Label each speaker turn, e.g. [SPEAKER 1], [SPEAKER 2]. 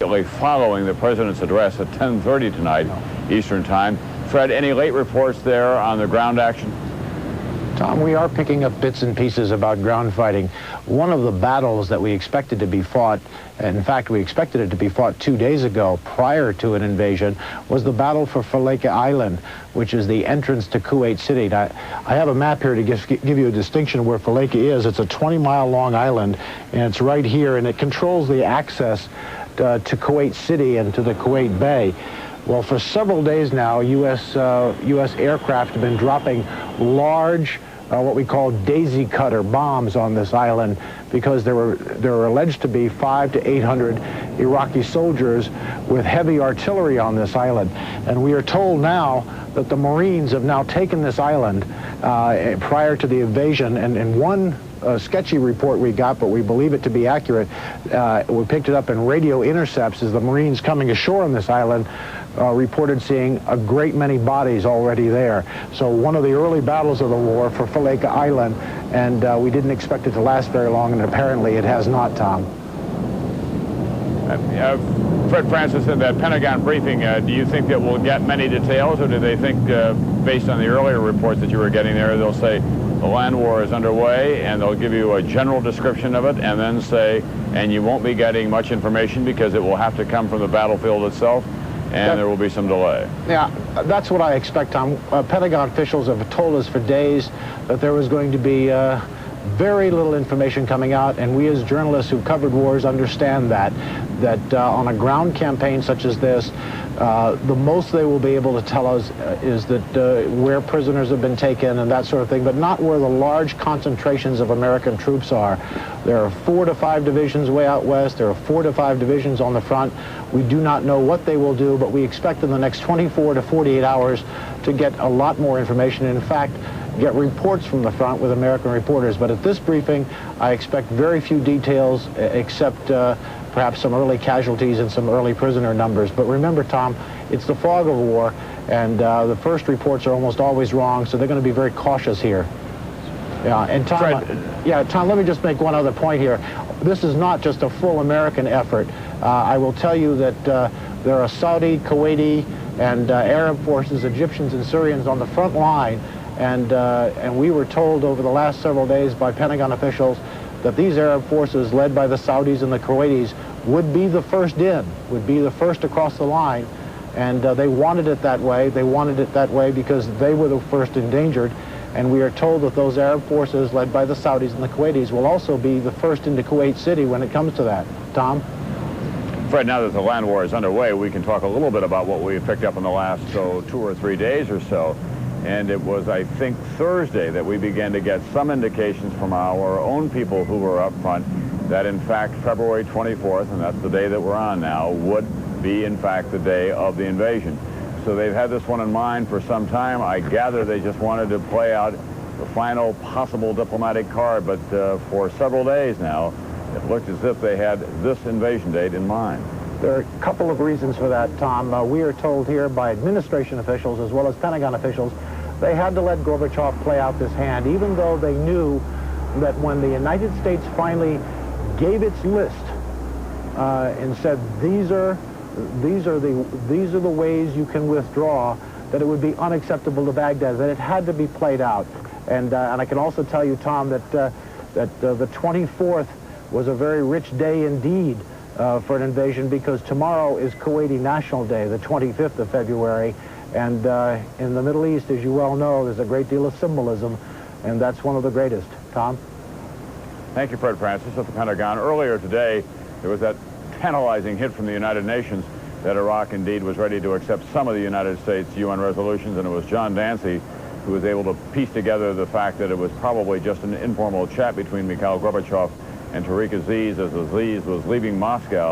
[SPEAKER 1] Following the president's address at 10:30 tonight, Eastern Time. Fred, any late reports there on the ground action?
[SPEAKER 2] Tom, we are picking up bits and pieces about ground fighting. One of the battles that we expected to be fought, in fact, we expected it to be fought 2 days ago prior to an invasion, was the battle for Faleka Island, which is the entrance to Kuwait City. Now, I have a map here to give you a distinction of where Faleka is. It's a 20-mile-long island, and it's right here, and it controls the access to Kuwait City and to the Kuwait Bay. Well, for several days now, U.S. aircraft have been dropping large, what we call daisy cutter bombs on this island because there were alleged to be 500 to 800 Iraqi soldiers with heavy artillery on this island. And we are told now that the Marines have now taken this island prior to the invasion, and one sketchy report we got, but we believe it to be accurate. We picked it up in radio intercepts as the Marines coming ashore on this island reported seeing a great many bodies already there. So one of the early battles of the war for Faleka Island, and we didn't expect it to last very long, and apparently it has not, Tom.
[SPEAKER 1] Fred Francis, in that Pentagon briefing, do you think that we'll get many details, or do they think, based on the earlier reports that you were getting there, they'll say the land war is underway, and they'll give you a general description of it, and then say, and you won't be getting much information because it will have to come from the battlefield itself, and there will be some delay? Yeah,
[SPEAKER 2] that's what I expect, Tom. Pentagon officials have told us for days that there was going to be very little information coming out, and we as journalists who've covered wars understand that on a ground campaign such as this, the most they will be able to tell us is that where prisoners have been taken and that sort of thing, but not where the large concentrations of American troops are. There are 4 to 5 divisions way out west. There are 4 to 5 divisions on the front. We do not know what they will do, but we expect in the next 24 to 48 hours to get a lot more information. In fact, get reports from the front with American reporters. But at this briefing, I expect very few details except perhaps some early casualties and some early prisoner numbers. But remember, Tom, it's the fog of war, and the first reports are almost always wrong, so they're going to be very cautious here. Yeah, and Tom, Tom, let me just make one other point here. This is not just a full American effort. I will tell you that there are Saudi, Kuwaiti, and Arab forces, Egyptians and Syrians on the front line, and we were told over the last several days by Pentagon officials that these Arab forces, led by the Saudis and the Kuwaitis, would be the first in, would be the first across the line, and they wanted it that way. They wanted it that way because they were the first endangered, and we are told that those Arab forces, led by the Saudis and the Kuwaitis, will also be the first into Kuwait City when it comes to that. Tom?
[SPEAKER 1] Fred, now that the land war is underway, we can talk a little bit about what we picked up in the last 2 or 3 days or so. And it was, I think, Thursday that we began to get some indications from our own people who were up front that, in fact, February 24th, and that's the day that we're on now, would be, in fact, the day of the invasion. So they've had this one in mind for some time. I gather they just wanted to play out the final possible diplomatic card, but for several days now, it looked as if they had this invasion date in mind.
[SPEAKER 2] There are a couple of reasons for that, Tom. We are told here by administration officials as well as Pentagon officials they had to let Gorbachev play out this hand, even though they knew that when the United States finally gave its list and said these are the ways you can withdraw, that it would be unacceptable to Baghdad, that it had to be played out. And I can also tell you, Tom, that the 24th was a very rich day indeed for an invasion, because tomorrow is Kuwaiti National Day, the 25th of February. And in the Middle East, as you well know, there's a great deal of symbolism, and that's one of the greatest. Tom?
[SPEAKER 1] Thank you, Fred Francis, at the Pentagon. Earlier today, there was that tantalizing hit from the United Nations that Iraq indeed was ready to accept some of the United States UN resolutions, and it was John Dancy who was able to piece together the fact that it was probably just an informal chat between Mikhail Gorbachev and Tariq Aziz as Aziz was leaving Moscow.